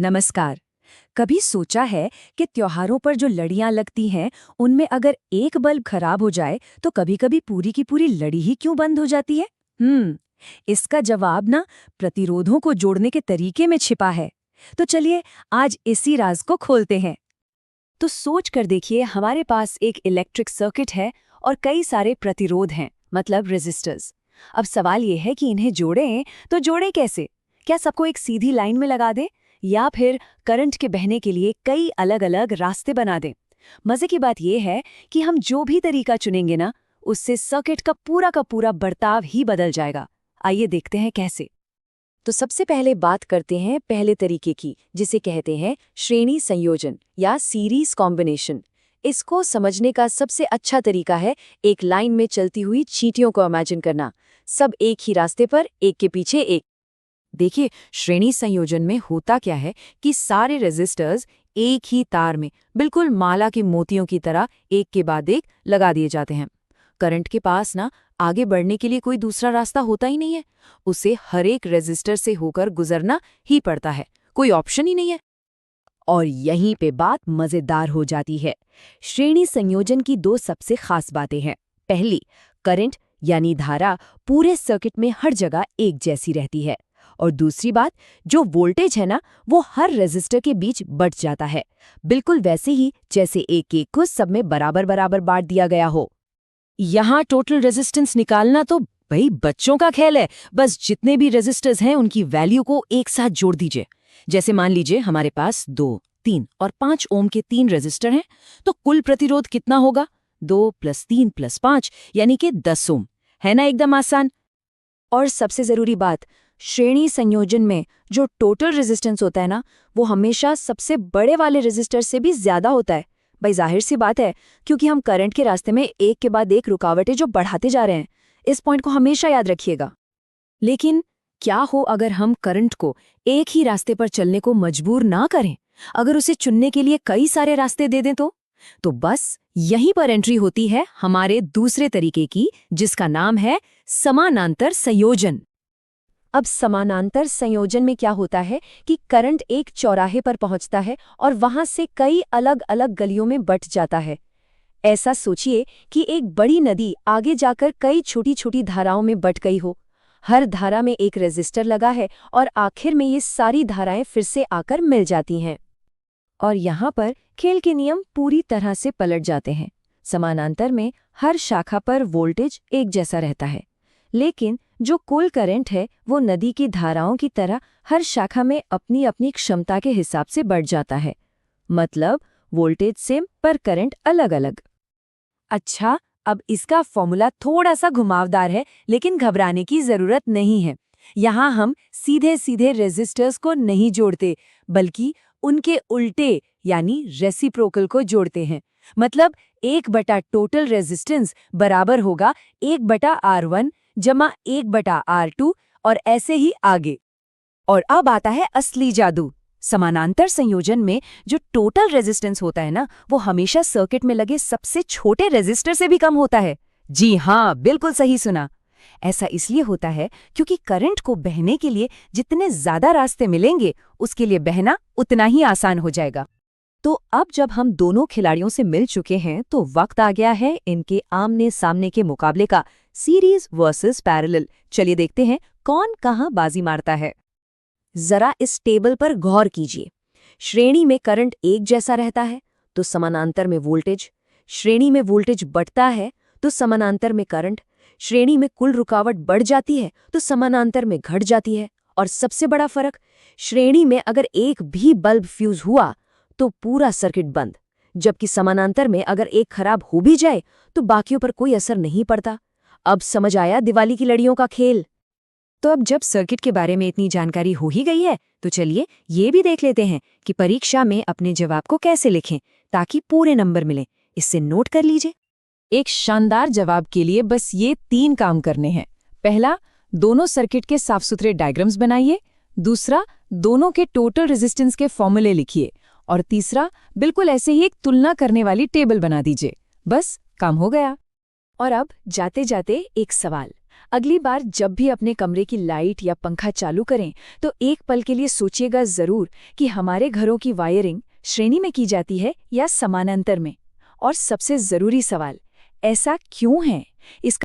नमस्कार। कभी सोचा है कि त्योहारों पर जो लड़ियां लगती हैं उनमें अगर एक बल्ब खराब हो जाए तो कभी-कभी पूरी की पूरी लड़ी ही क्यों बंद हो जाती है? इसका जवाब ना प्रतिरोधों को जोड़ने के तरीके में छिपा है। तो चलिए आज इसी राज को खोलते हैं। तो सोच कर देखिए, हमारे पास एक इलेक्ट्रिक सर्किट है और कई सारे प्रतिरोध हैं, मतलब रेजिस्टर्स। अब सवाल ये है कि इन्हें जोड़ें तो जोड़ें कैसे? क्या सबको एक सीधी लाइन में लगा दें या फिर करंट के बहने के लिए कई अलग-अलग रास्ते बना दें? मजे की बात यह है कि हम जो भी तरीका चुनेंगे ना, उससे सर्किट का पूरा बर्ताव ही बदल जाएगा। आइए देखते हैं कैसे। तो सबसे पहले बात करते हैं पहले तरीके की, जिसे कहते हैं श्रेणी संयोजन या सीरीज कॉम्बिनेशन। इसको समझने का सबसे अच्छा तरीका है एक लाइन में चलती हुई चींटियों को इमेजिन करना, सब एक ही रास्ते पर, एक के पीछे एक। देखिए, श्रेणी संयोजन में होता क्या है कि सारे रेजिस्टर्स एक ही तार में बिल्कुल माला के मोतियों की तरह एक के बाद एक लगा दिए जाते हैं। करंट के पास ना आगे बढ़ने के लिए कोई दूसरा रास्ता होता ही नहीं है, उसे हर एक रेजिस्टर से होकर गुजरना ही पड़ता है, कोई ऑप्शन ही नहीं है। और यहीं पे बात मजेदार हो जाती है। श्रेणी संयोजन की दो सबसे खास बातें हैं। पहली, करंट यानी धारा पूरे सर्किट में हर जगह एक जैसी रहती है, और दूसरी बात, जो वोल्टेज है ना, वो हर रेजिस्टर के बीच बट जाता है, बिल्कुल वैसे ही जैसे एक एक को सब में बराबर बराबर बांट दिया गया हो। यहाँ टोटल रेजिस्टेंस निकालना तो भाई बच्चों का खेल है। बस जितने भी रेजिस्टर्स हैं उनकी वैल्यू को एक साथ जोड़ दीजिए। जैसे मान लीजिए हमारे पास 2, 3 और 5 ओम के 3 रेजिस्टर हैं, तो कुल प्रतिरोध कितना होगा? 2 + 3 + 5 यानी कि 10 ओम। है ना एकदम आसान। और सबसे जरूरी बात, श्रेणी संयोजन में जो टोटल रेजिस्टेंस होता है ना, वो हमेशा सबसे बड़े वाले रेजिस्टर से भी ज्यादा होता है। भाई जाहिर सी बात है, क्योंकि हम करंट के रास्ते में एक के बाद एक रुकावटें जो बढ़ाते जा रहे हैं। इस पॉइंट को हमेशा याद रखिएगा। लेकिन क्या हो अगर हम करंट को एक ही रास्ते पर चलने को मजबूर ना करें? अगर उसे चुनने के लिए कई सारे रास्ते दे दें तो बस यहीं पर एंट्री होती है हमारे दूसरे तरीके की, जिसका नाम है समानांतर संयोजन। अब समानांतर संयोजन में क्या होता है कि करंट एक चौराहे पर पहुंचता है और वहां से कई अलग अलग गलियों में बंट जाता है। ऐसा सोचिए कि एक बड़ी नदी आगे जाकर कई छोटी छोटी धाराओं में बंट गई हो। हर धारा में एक रेजिस्टर लगा है और आखिर में ये सारी धाराएं फिर से आकर मिल जाती हैं। और यहाँ पर खेल के नियम पूरी तरह से पलट जाते हैं। समानांतर में हर शाखा पर वोल्टेज एक जैसा रहता है, लेकिन जो कुल करंट है वो नदी की धाराओं की तरह हर शाखा में अपनी अपनी क्षमता के हिसाब से बढ़ जाता है। मतलब वोल्टेज सेम पर करंट अलग अलग। अच्छा, अब इसका फॉर्मूला थोड़ा सा घुमावदार है, लेकिन घबराने की जरूरत नहीं है। यहाँ हम सीधे सीधे रेजिस्टर्स को नहीं जोड़ते, बल्कि उनके उल्टे यानी रेसिप्रोकल को जोड़ते हैं। मतलब 1 बटा टोटल रेजिस्टेंस बराबर होगा 1/R1 जमा 1/R2 और ऐसे ही आगे। और अब आता है असली जादू। समानांतर संयोजन में जो टोटल रेजिस्टेंस होता है ना, वो हमेशा सर्किट में लगे सबसे छोटे रेजिस्टर से भी कम होता है। जी हाँ, बिल्कुल सही सुना। ऐसा इसलिए होता है क्योंकि करंट को बहने के लिए जितने ज्यादा रास्ते मिलेंगे, उसके लिए बहना उतना ही आसान हो जाएगा। तो अब जब हम दोनों खिलाड़ियों से मिल चुके हैं, तो वक्त आ गया है इनके आमने सामने के मुकाबले का, सीरीज वर्सेस पैरेलल। चलिए देखते हैं कौन कहां बाजी मारता है। जरा इस टेबल पर गौर कीजिए। श्रेणी में करंट एक जैसा रहता है तो समानांतर में वोल्टेज, श्रेणी में वोल्टेज बढ़ता है तो समानांतर में करंट, श्रेणी में कुल रुकावट बढ़ जाती है तो समानांतर में घट जाती है। और सबसे बड़ा फर्क, श्रेणी में अगर एक भी बल्ब फ्यूज हुआ तो पूरा सर्किट बंद, जबकि समानांतर में अगर एक खराब हो भी जाए तो बाकियों पर कोई असर नहीं पड़ता। अब समझ आया दिवाली की लड़ियों का खेल? तो अब जब सर्किट के बारे में इतनी जानकारी हो ही गई है, तो चलिए ये भी देख लेते हैं कि परीक्षा में अपने जवाब को कैसे लिखें ताकि पूरे नंबर मिलें। इससे नोट कर लीजिए। एक शानदार जवाब के लिए बस ये 3 काम करने हैं। पहला, दोनों सर्किट के साफ सुथरे डायग्राम्स बनाइए। दूसरा, दोनों के टोटल रेजिस्टेंस के फॉर्मूले लिखिए। और तीसरा, बिल्कुल ऐसे ही एक तुलना करने वाली टेबल बना दीजिए। बस काम हो गया। और अब जाते जाते एक सवाल, अगली बार जब भी अपने कमरे की लाइट या पंखा चालू करें तो एक पल के लिए सोचिएगा ज़रूर कि हमारे घरों की वायरिंग श्रेणी में की जाती है या समानांतर में। और सबसे ज़रूरी सवाल, ऐसा क्यों है? इसका